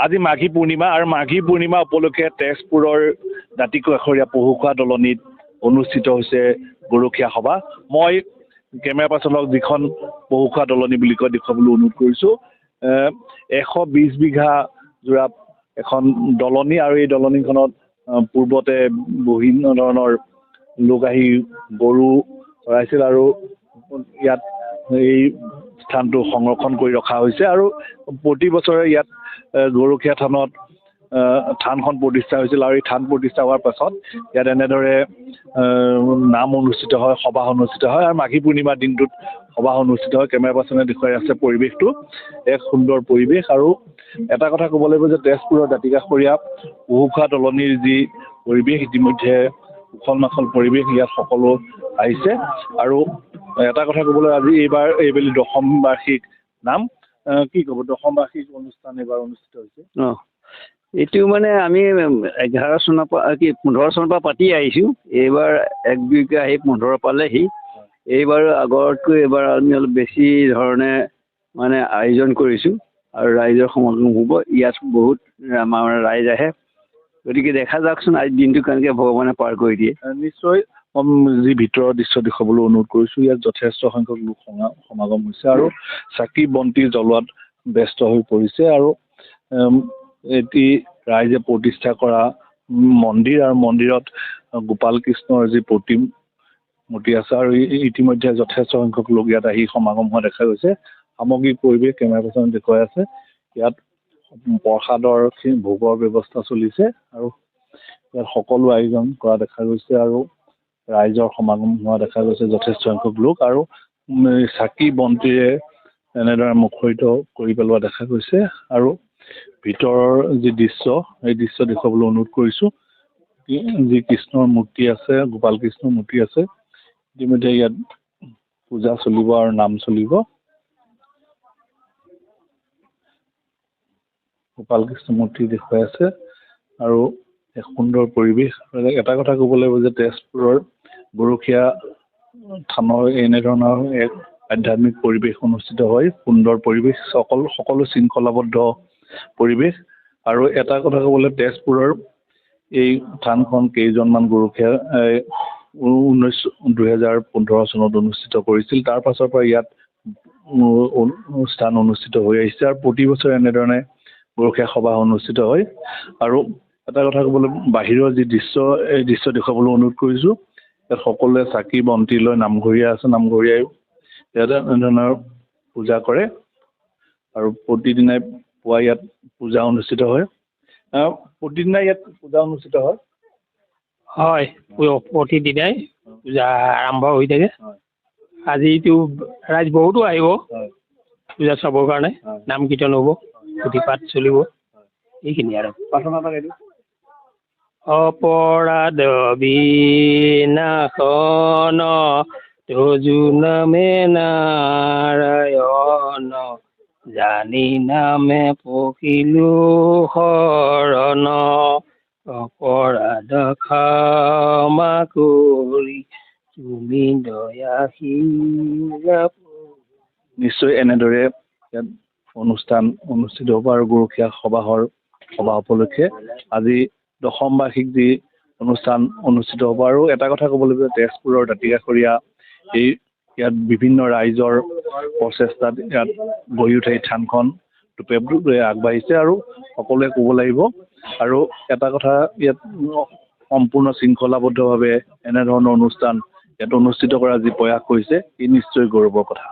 আজি মাঘী পূৰ্ণিমা আৰু মাঘী পূৰ্ণিমা উপলক্ষে তেজপুৰৰ দাঁতিকাষৰীয়া পহুখোৱা দলনিত অনুষ্ঠিত হৈছে গৰখীয়া সভা। মই কেমেৰা পাৰ্চনক যিখন পহুখোৱা দলনি বুলি কয় দেখুৱাবলৈ অনুৰোধ কৰিছোঁ। 120 বিঘা জোৰা এখন দলনি আৰু এই দলনিখনত পূৰ্বতে বিভিন্ন ধৰণৰ লোক আহি গৰু চৰাইছিল আৰু ইয়াত এই স্থানটো সংৰক্ষণ কৰি ৰখা হৈছে আৰু প্ৰতি বছৰে ইয়াত গৰখীয়া থানত থানখন প্ৰতিষ্ঠা হৈছিল আৰু এই থান প্ৰতিষ্ঠা হোৱাৰ পাছত ইয়াত এনেদৰে নাম অনুষ্ঠিত হয়, সভা অনুষ্ঠিত হয় আৰু মাঘী পূৰ্ণিমাৰ দিনটোত সভা অনুষ্ঠিত হয়। কেমেৰা পাৰ্চনে দেখুৱাই আছে পৰিৱেশটো এক সুন্দৰ পৰিৱেশ। আৰু এটা কথা ক'ব লাগিব যে তেজপুৰৰ দাঁতিকাষৰীয়া পহুখোৱা দলনিৰ যি পৰিৱেশ ইতিমধ্যে উখল মাখল পৰিৱেশ, ইয়াত সকলো আহিছে। আৰু এটা কথা ক'বলৈ আজি এইবেলি দশম বাৰ্ষিক নাম কি ক'ব, দশম বাৰ্ষিক অনুষ্ঠান এইবাৰ অনুষ্ঠিত হৈছে। এইটো মানে আমি 11 চনৰ পৰা 15 চনৰ পৰা পাতি আহিছোঁ। এইবাৰ 1 বিঘা আহি 15 পালেহি। এইবাৰ আগতকৈ এইবাৰ আমি অলপ বেছি ধৰণে মানে আয়োজন কৰিছোঁ আৰু ৰাইজৰ সমাগম হ'ব। ইয়াত বহুত আমাৰ ৰাইজ আহে, গতিকে দেখা যাওকচোন আজি দিনটো কেনেকৈ ভগৱানে পাৰ কৰি দিয়ে। নিশ্চয় যি ভিতৰৰ দৃশ্য দেখুৱাবলৈ অনুৰোধ কৰিছোঁ। ইয়াত যথেষ্ট সংখ্যক লোক সমাগম হৈছে আৰু চাকি বন্তি জ্বলোৱাত ব্যস্ত হৈ পৰিছে। আৰু এটি ৰাইজে প্ৰতিষ্ঠা কৰা মন্দিৰ আৰু মন্দিৰত গোপাল কৃষ্ণৰ যি প্ৰতিমূৰ্তি আছে আৰু ইতিমধ্যে যথেষ্ট সংখ্যক লোক ইয়াত আহি সমাগম হোৱা দেখা গৈছে। সামগ্ৰিক পৰিৱেশ কেমেৰা পাৰ্চনে দেখুৱাই আছে। ইয়াত প্ৰসাদৰ ভোগৰ ব্যৱস্থা চলিছে আৰু ইয়াত সকলো আয়োজন কৰা দেখা গৈছে আৰু ৰাইজৰ সমাগম হোৱা দেখা গৈছে যথেষ্ট সংখ্যক লোক আৰু চাকি বন্তিৰে এনেদৰে মুখৰিত কৰি পেলোৱা দেখা গৈছে। আৰু ভিতৰৰ যি দৃশ্য এই দৃশ্য দেখুৱাবলৈ অনুৰোধ কৰিছোঁ। যি কৃষ্ণৰ মূৰ্তি আছে, গোপাল কৃষ্ণৰ মূৰ্তি আছে, ইতিমধ্যে ইয়াত পূজা চলিব আৰু নাম চলিব। গোপাল কৃষ্ণ মূৰ্তি দেখুৱাই আছে আৰু এক সুন্দৰ পৰিৱেশ। এটা কথা ক'ব লাগিব যে তেজপুৰৰ গৰখীয়া থানৰ এনেধৰণৰ এক আধ্যাত্মিক পৰিৱেশ অনুষ্ঠিত হয়, সুন্দৰ পৰিৱেশ, সকলো শৃংখলাবদ্ধ পৰিৱেশ। আৰু এটা কথা ক'বলৈ তেজপুৰৰ এই থানখন কেইজনমান গৰখীয়া 2015 চনত অনুষ্ঠিত কৰিছিল। তাৰ পাছৰ পৰা ইয়াত অনুষ্ঠান অনুষ্ঠিত হৈ আহিছে আৰু প্ৰতি বছৰে এনেধৰণে গৰখীয়া সভা অনুষ্ঠিত হয়। আৰু এটা কথা ক'বলৈ বাহিৰৰ যি দৃশ্য এই দৃশ্য দেখুৱাবলৈ অনুৰোধ কৰিছোঁ। ইয়াত সকলোৱে চাকি বন্তি লৈ নামঘৰীয়া আছে, নামঘৰীয়াই ইয়াত এনেধৰণৰ পূজা কৰে আৰু প্ৰতিদিনাই পুৱা ইয়াত পূজা অনুষ্ঠিত হয়। প্ৰতিদিনাই ইয়াত পূজা অনুষ্ঠিত হয়। হয়, প্ৰতিদিনাই পূজা আৰম্ভ হৈ থাকে। আজিতো ৰাইজ বহুতো আহিব পূজা চাবৰ কাৰণে, নাম কীৰ্তন হ'ব, পুথিপাঠ চলিব, এইখিনি আৰু প্ৰাৰ্থনা এটা অপৰাধ বিনাশন তজু নামে নাৰায়ণ, জানি নামে পখিলো শৰণ, অপৰাধ ক্ষমা কৰি তুমি দয়াশীল। নিশ্চয় এনেদৰে ইয়াত অনুষ্ঠান অনুষ্ঠিত হ'ব আৰু গৰখীয়া সভা উপলক্ষে আজি দশম বাৰ্ষিক যি অনুষ্ঠান অনুষ্ঠিত হ'ব। আৰু এটা কথা ক'ব লাগিব তেজপুৰৰ দাঁতিকাষৰীয়া ইয়াত বিভিন্ন ৰাইজৰ প্ৰচেষ্টাত ইয়াত গঢ়ি উঠে এই থানখন ৰূপে আগবাঢ়িছে আৰু সকলোৱে ক'ব লাগিব। আৰু এটা কথা ইয়াত সম্পূৰ্ণ শৃংখলাবদ্ধভাৱে এনেধৰণৰ অনুষ্ঠান ইয়াত অনুষ্ঠিত কৰা যি প্ৰয়াস কৰিছে ই নিশ্চয় গৌৰৱৰ কথা।